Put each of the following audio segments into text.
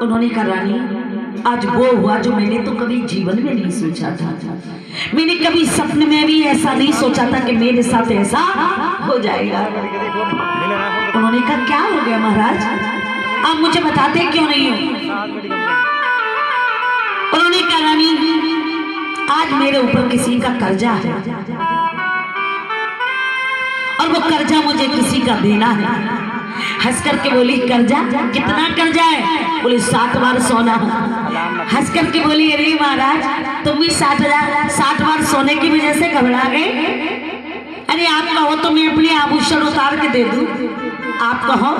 उन्होंने कहा रानी, आज वो हुआ जो मैंने तो कभी जीवन में नहीं सोचा था। मैंने कभी सपने में भी ऐसा नहीं सोचा था कि मेरे साथ ऐसा हो जाएगा। उन्होंने कहा क्या हो गया महाराज, आप मुझे बताते क्यों नहीं हो? उन्होंने कहा रानी, आज मेरे ऊपर किसी का कर्जा है और वो कर्जा मुझे किसी का देना है। हंस करके बोली कर्जा, कितना कर्जा है? बोली 60 बार सोना। हंस करके बोली अरे महाराज, तुम भी 60 बार सोने की वजह से घबरा गए? अरे आप कहो तो मैं अपने आभूषण उतार के दे दूं, आप कहो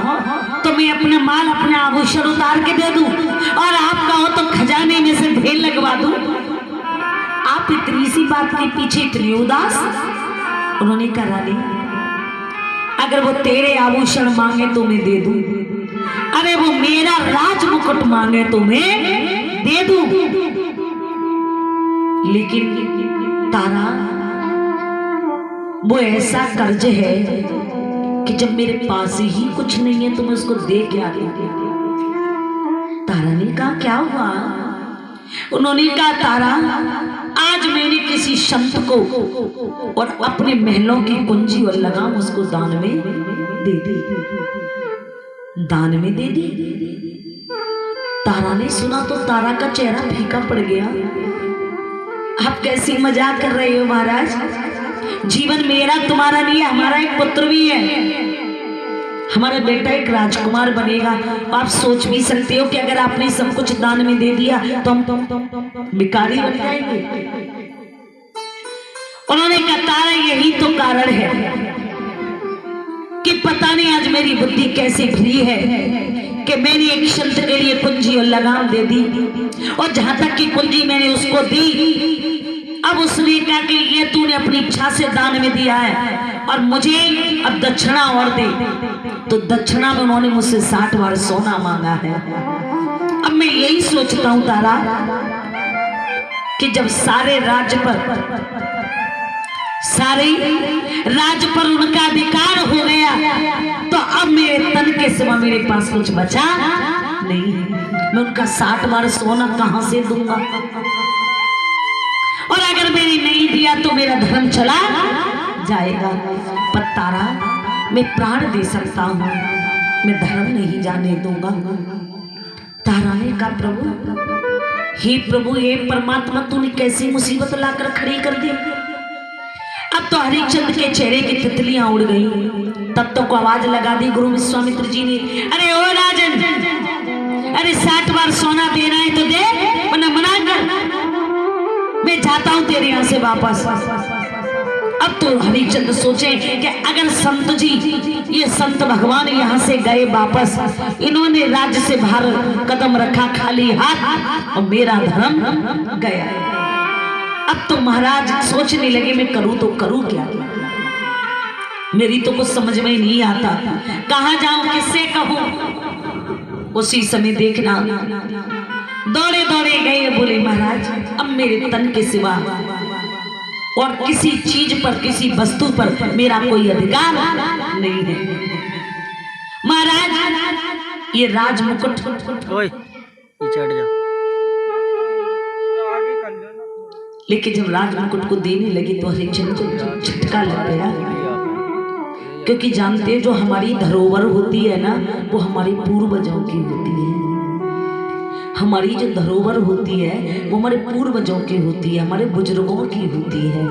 तो मैं अपने माल अपने आभूषण उतार के दे दूं, और आप कहो तो खजाने में से ढेर लगवा दूं। आप इतनी सी बात के पीछे इतनी उदास? उन्होंने कहा रानी, अगर वो तेरे आभूषण मांगे तो मैं दे दूं, अरे वो मेरा राज मुकुट मांगे तो मैं दे दूं, लेकिन तारा वो ऐसा कर्ज है कि जब मेरे पास ही कुछ नहीं है तो मैं उसको दे क्या दूं? तारा ने कहा क्या हुआ? उन्होंने कहा तारा, आज मैंने किसी संत को और अपने महलों की कुंजी और लगाम उसको दान में दे दी, दान में दे दी। तारा ने सुना तो तारा का चेहरा फीका पड़ गया। आप कैसी मजाक कर रहे हो महाराज? जीवन मेरा तुम्हारा नहीं है, हमारा एक पुत्र भी है, हमारा बेटा एक राजकुमार बनेगा। आप सोच भी सकते हो कि अगर आपने सब कुछ दान में दे दिया तो हम भिखारी बन जाएंगे? उन्होंने कहा तारा, यही तो कारण है कि पता नहीं आज मेरी बुद्धि कैसे खुली है कि मैंने एक संत के लिए कुंजी और लगाम दे दी, और जहां तक की कुंजी मैंने उसको दी, अब उसने कहा कि ये तूने अपनी इच्छा से दान में दिया है और मुझे अब दक्षिणा और दे। तो दक्षिणा में उन्होंने मुझसे 60 बार सोना मांगा है। अब मैं यही सोचता हूं तारा कि जब सारे राज्य पर उनका अधिकार हो गया तो अब मेरे तन के सिवा मेरे पास कुछ बचा नहीं। मैं उनका 60 बार सोना कहां से दूंगा? और अगर मैंने नहीं दिया तो मेरा धर्म चला जाएगा। पर तारा, मैं प्राण दे सकता हूं, मैं धर्म नहीं जाने दूंगा। तारा ने कहा प्रभु, हे प्रभु, हे परमात्मा, तूने कैसी मुसीबत लाकर खड़ी कर दी? अब तो हरिश्चंद्र के चेहरे की तितलियां उड़ गई। तब तो को आवाज लगा दी गुरु विश्वामित्र जी ने, अरे ओ राजन, अरे 60 बार सोना देना है तो दे, वरना मना कर, मैं जाता हूं तेरे यहां से वापस। अब तो हरिश्चंद्र सोचे कि अगर संत जी, ये संत भगवान यहाँ से गए वापस, इन्होंने राज्य से बाहर कदम रखा खाली हाथ, और मेरा धर्म गया। अब तो महाराज सोचने लगे मैं करूं तो करूं क्या? मेरी तो कुछ समझ में नहीं आता, कहां जाऊं, किससे कहूं? उसी समय देखना दौड़े दौड़े गए, बोले महाराज, अब मेरे तन के सिवा और किसी चीज पर, किसी वस्तु पर मेरा कोई अधिकार नहीं है। महाराज, ये राज मुकुट, लेकिन जब राज मुकुट को देने लगी तो हरिश्चंद्र को झटका लग गया, क्योंकि जानते जो हमारी धरोहर होती है ना, वो हमारे पूर्वजों की होती है। हमारी जो धरोहर होती है वो हमारे पूर्वजों की होती है, हमारे बुजुर्गों की होती है।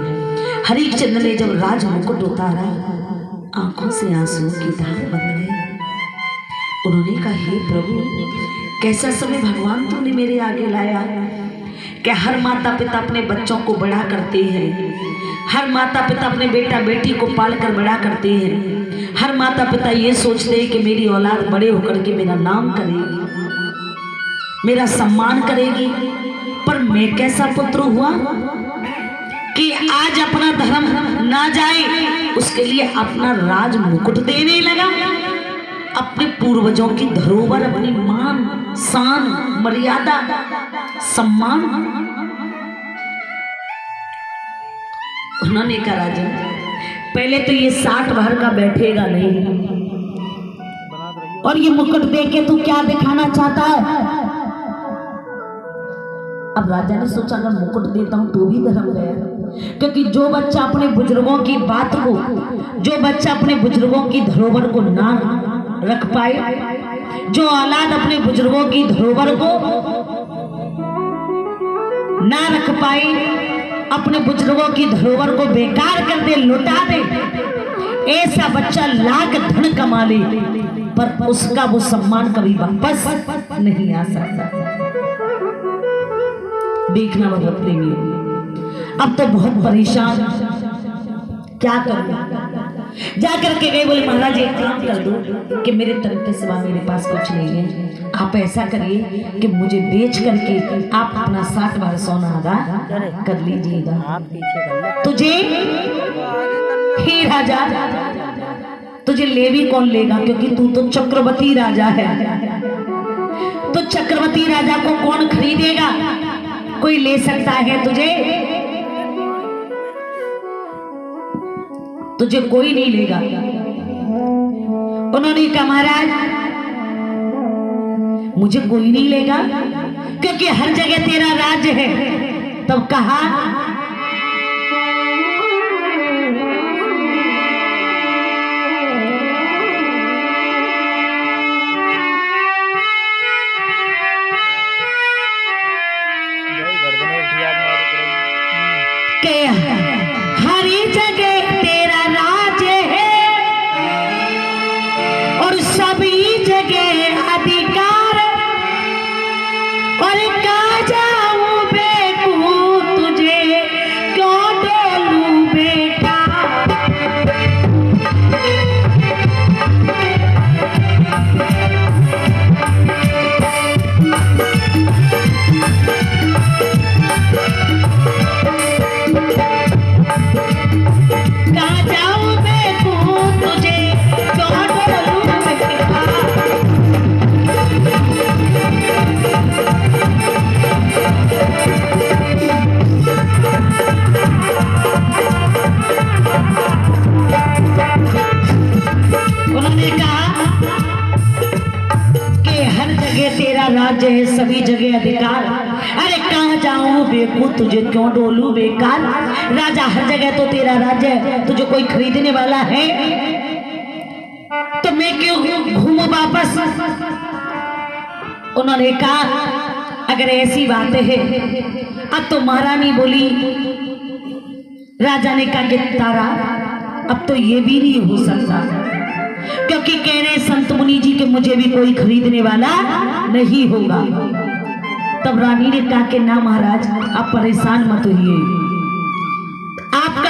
हरिश्चंद्र ने जब राज मुकुट उतारा, आंखों से आंसू की धार बन गई। उन्होंने कहा हे प्रभु, कैसा समय भगवान तूने मेरे आगे लाया। क्या हर माता पिता अपने बच्चों को बड़ा करते हैं, हर माता पिता अपने बेटा बेटी को पाल कर बड़ा करते हैं, हर माता पिता ये सोचते हैं कि मेरी औलाद बड़े होकर के मेरा नाम करेगी, मेरा सम्मान करेगी। पर मैं कैसा पुत्र हुआ कि आज अपना धर्म ना जाए, उसके लिए अपना राज मुकुट देने लगा। अपने पूर्वजों की धरोहर, अपनी मान शान मर्यादा सम्मान। उन्होंने कहा राजन, पहले तो ये 60 भर का बैठेगा नहीं, और ये मुकुट देके तू क्या दिखाना चाहता है? अब राजा ने सोचा अगर मुकुट देता हूं तो भी धर्म गया, क्योंकि जो बच्चा अपने बुजुर्गों की बात को, जो बच्चा अपने बुजुर्गों की धरोहर को ना रख पाए, जो औलाद अपने बुजुर्गों की धरोहर को ना रख पाए, अपने बुजुर्गों की धरोहर को बेकार कर दे, लुटा दे, ऐसा बच्चा लाख धन कमा ले पर उसका वो सम्मान कभी वापस नहीं आ सकता। देखना भगवत प्रेमी, अब तो बहुत परेशान, क्या करूं? जाकर के गए, बोले महाराज एक काम कर दो कि मेरे तरफ के सिवा मेरे पास कुछ नहीं है, आप ऐसा करिए कि मुझे बेच करके आप अपना 60 बार सोना अदा कर लीजिएगा। तुझे ही राजा, तुझे ले भी कौन लेगा, क्योंकि तू तो चक्रवर्ती राजा है, तो चक्रवर्ती राजा को कौन खरीदेगा, कोई ले सकता है तुझे? तुझे कोई नहीं लेगा। उन्होंने कहा महाराज मुझे कोई नहीं लेगा क्योंकि हर जगह तेरा राज्य है। तब कहा कि हर जगह तेरा राज है और सभी जगह अधिकार, और कहा जाऊं बेकू तुझे क्यों डोलूं बेटा। उन्होंने कहा कि हर जगह तेरा राज्य है, सभी जगह अधिकार। अरे कहाँ जाऊं बेकू तुझे क्यों डोलूं बेकार। राजा हर जगह तो तेरा राज्य है, तुझे कोई खरीदने वाला है तो मैं क्यों घूमूं वापस। उन्होंने कहा अगर ऐसी बातें है, अब तो महारानी बोली, राजा ने कहा कि तारा अब तो ये भी नहीं हो सकता, क्योंकि कह रहे संत मुनि जी के मुझे भी कोई खरीदने वाला नहीं होगा। तब रानी ने कहा कि ना महाराज आप परेशान मत होइए, आपका